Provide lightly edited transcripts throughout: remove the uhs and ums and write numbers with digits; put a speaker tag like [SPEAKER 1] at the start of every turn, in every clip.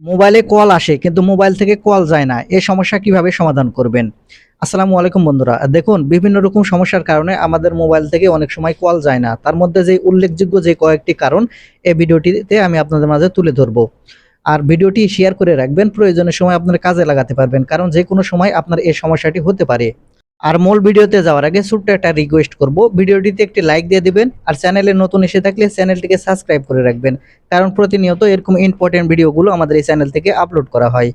[SPEAKER 1] মোবাইলে কল আসে কিন্তু মোবাইল থেকে কল যায় না। এই সমস্যা কিভাবে সমাধান করবেন? আসসালামু আলাইকুম বন্ধুরা। দেখুন বিভিন্ন রকম সমস্যার কারণে আমাদের মোবাইল থেকে অনেক সময় কল যায় না। তার মধ্যে যে উল্লেখযোগ্য যে কয়েকটি কারণ এই ভিডিওটিতে আমি আপনাদের মাঝে তুলে ধরব। আর ভিডিওটি শেয়ার করে রাখবেন। প্রয়োজনের সময় আপনারা কাজে লাগাতে পারবেন। কারণ যেকোনো সময় আপনার এই সমস্যাটি হতে পারে। আর মূল ভিডিওতে যাওয়ার আগে ছোট্ট একটা রিকোয়েস্ট করব, ভিডিওটিতে একটি লাইক দিয়ে দিবেন আর চ্যানেলে নতুন এসে থাকলে চ্যানেলটিকে সাবস্ক্রাইব করে রাখবেন, কারণ প্রতিনিয়ত এরকম ইম্পর্টেন্ট ভিডিওগুলো আমাদের এই চ্যানেল থেকে আপলোড করা হয়।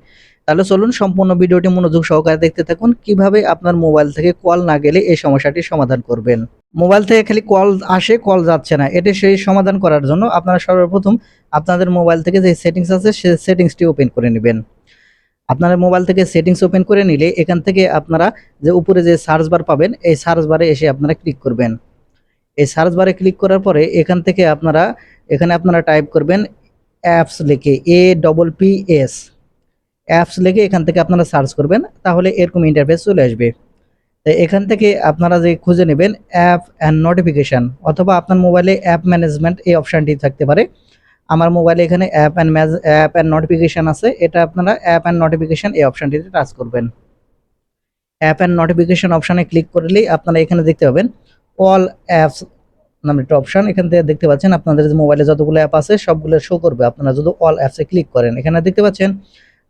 [SPEAKER 1] তাহলে চলুন সম্পূর্ণ ভিডিওটি মনোযোগ সহকারে দেখতে থাকুন কিভাবে আপনার মোবাইল থেকে কল না গেলে এই সমস্যাটি সমাধান করবেন। মোবাইল থেকে খালি কল আসে, কল যাচ্ছে না, এটি সেই সমাধান করার জন্য আপনারা সর্বপ্রথম আপনাদের মোবাইল থেকে যে সেটিংস আছে সেই সেটিংসটি ওপেন করে নেবেন। আপনার মোবাইল থেকে সেটিংস ওপেন করে নিলে এখান থেকে আপনারা যে উপরে যে সার্চ বার পাবেন, এই সার্চ বারে এসে আপনারা ক্লিক করবেন। এই সার্চ বারে ক্লিক করার পরে এখান থেকে এখানে আপনারা টাইপ করবেন অ্যাপস লিখে, APPS অ্যাপস লিখে এখান থেকে আপনারা সার্চ করবেন, তাহলে এরকম ইন্টারফেস চলে আসবে। তো এখান থেকে আপনারা যে খুঁজে নেবেন অ্যাপ অ্যান্ড নোটিফিকেশন, অথবা আপনার মোবাইলে অ্যাপ ম্যানেজমেন্ট এই অপশানটি থাকতে পারে। আমার মোবাইলে এখানে অ্যাপ অ্যান্ড নোটিফিকেশন আছে, এটা আপনারা অ্যাপ অ্যান্ড নোটিফিকেশন এই অপশানটিতে টাচ করবেন। অ্যাপ অ্যান্ড নোটিফিকেশন অপশানে ক্লিক করলেই আপনারা এখানে দেখতে পাবেন অল অ্যাপস নামে একটা অপশান। এখান থেকে দেখতে পাচ্ছেন আপনাদের যে মোবাইলে যতগুলো অ্যাপ আছে সবগুলো শো করবে আপনারা যদি অল অ্যাপসে ক্লিক করেন। এখানে দেখতে পাচ্ছেন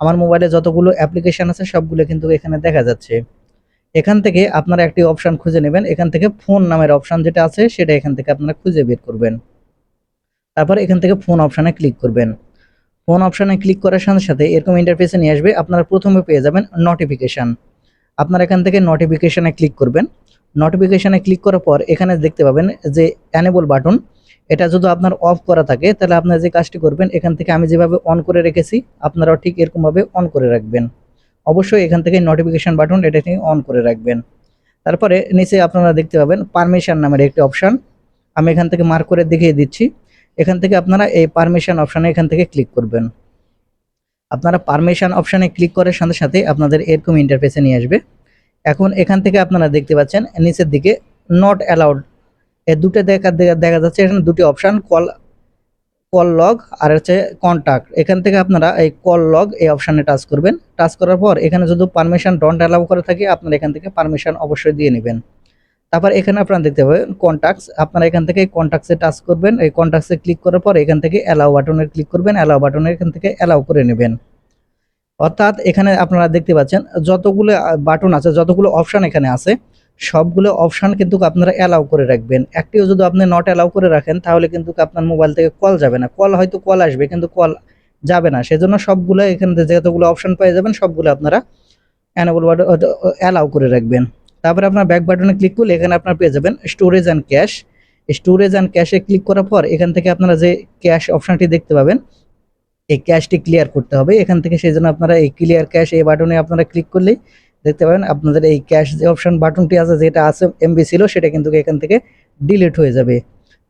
[SPEAKER 1] আমার মোবাইলে যতগুলো অ্যাপ্লিকেশন আছে সবগুলো কিন্তু এখানে দেখা যাচ্ছে। এখান থেকে আপনারা একটি অপশান খুঁজে নেবেন, এখান থেকে ফোন নামের অপশান যেটা আছে সেটা এখান থেকে আপনারা খুঁজে বের করবেন। তারপর এখান থেকে ফোন অপশানে ক্লিক করবেন। ফোন অপশানে ক্লিক করার সাথে সাথে এরকম ইন্টারফেসে নিয়ে আসবে। আপনারা প্রথমে পেয়ে যাবেন নোটিফিকেশান। আপনারা এখান থেকে নোটিফিকেশানে ক্লিক করবেন। নোটিফিকেশানে ক্লিক করার পর এখানে দেখতে পাবেন যে এনেবল বাটন, এটা যদি আপনার অফ করা থাকে তাহলে আপনারা যে কাজটি করবেন, এখান থেকে আমি যেভাবে অন করে রেখেছি আপনারাও ঠিক এরকমভাবে অন করে রাখবেন। অবশ্যই এখান থেকে নোটিফিকেশান বাটন এটা থেকে অন করে রাখবেন। তারপরে নিচে আপনারা দেখতে পাবেন পারমিশন নামের একটি অপশান, আমি এখান থেকে মার্ক করে দেখিয়ে দিচ্ছি। এখান থেকে আপনারা এই পারমিশন অপশানে এখান থেকে ক্লিক করবেন। আপনারা পারমিশন অপশানে ক্লিক করার সাথে সাথে আপনাদের এরকম ইন্টারফেসে নিয়ে আসবে। এখন এখান থেকে আপনারা দেখতে পাচ্ছেন নিচের দিকে নট অ্যালাউড, এই দুটো দেখা যাচ্ছে। এখানে দুটি অপশান, কল কল লগ আর হচ্ছে কন্টাক্ট। এখান থেকে আপনারা এই কল লগ এই অপশানে টাচ করবেন। টাচ করার পর এখানে যদি পারমিশন ডন্ট অ্যালাউ করে থাকে আপনারা এখান থেকে পারমিশন অবশ্যই দিয়ে নেবেন। তারপর এখানে আপনারা দেখতে পাবেন কন্টাক্টস, আপনারা এখান থেকে কন্টাক্টসে টাচ করবেন। এই কন্টাক্টসে ক্লিক করার পর এখান থেকে অ্যালাউ বাটনে ক্লিক করবেন, অ্যালাউ বাটনে এখান থেকে অ্যালাউ করে নেবেন। অর্থাৎ এখানে আপনারা দেখতে পাচ্ছেন যতগুলো বাটন আছে, যতগুলো অপশান এখানে আছে সবগুলো অপশান কিন্তু আপনারা অ্যালাউ করে রাখবেন। একটিও যদি আপনি নট অ্যালাউ করে রাখেন তাহলে কিন্তু আপনার মোবাইল থেকে কল যাবে না। কল হয়তো কল আসবে কিন্তু কল যাবে না। সেজন্য সবগুলো এখানে যতগুলো অপশান পেয়ে যাবেন সবগুলো আপনারা এনেবল বাটন অ্যালাউ করে রাখবেন। তারপরে আপনার ব্যাক বাটনে ক্লিক করলে এখানে আপনারা পেয়ে যাবেন storage and cash. Storage and cache click করার পর এখান থেকে আপনারা যে ক্যাশ অপশানটি দেখতে পাবেন, এই ক্যাশটি ক্লিয়ার করতে হবে এখান থেকে। সেই জন্য আপনারা এই ক্লিয়ার ক্যাশ এই বাটনে আপনারা ক্লিক করলেই দেখতে পাবেন আপনাদের এই ক্যাশ যে অপশান বাটনটি আছে, যেটা আছে এমবি ছিল, সেটা কিন্তু এখান থেকে ডিলিট হয়ে যাবে।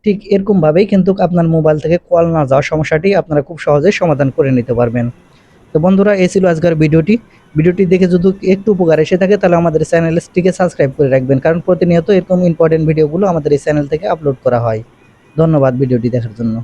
[SPEAKER 1] ঠিক এরকমভাবেই কিন্তু আপনার মোবাইল থেকে কল না যাওয়ার সমস্যাটি আপনারা খুব সহজেই সমাধান করে নিতে পারবেন। তো বন্ধুরা, এই ছিল আজকের ভিডিওটি দেখে যদি একটু উপকার এসে থাকে তাহলে আমাদের চ্যানেলটিকে সাবস্ক্রাইব করে রাখবেন, কারণ প্রতিনিয়ত এরকম ইম্পর্টেন্ট ভিডিওগুলো আমাদের এই চ্যানেল থেকে আপলোড করা হয়। ধন্যবাদ ভিডিওটি দেখার জন্য।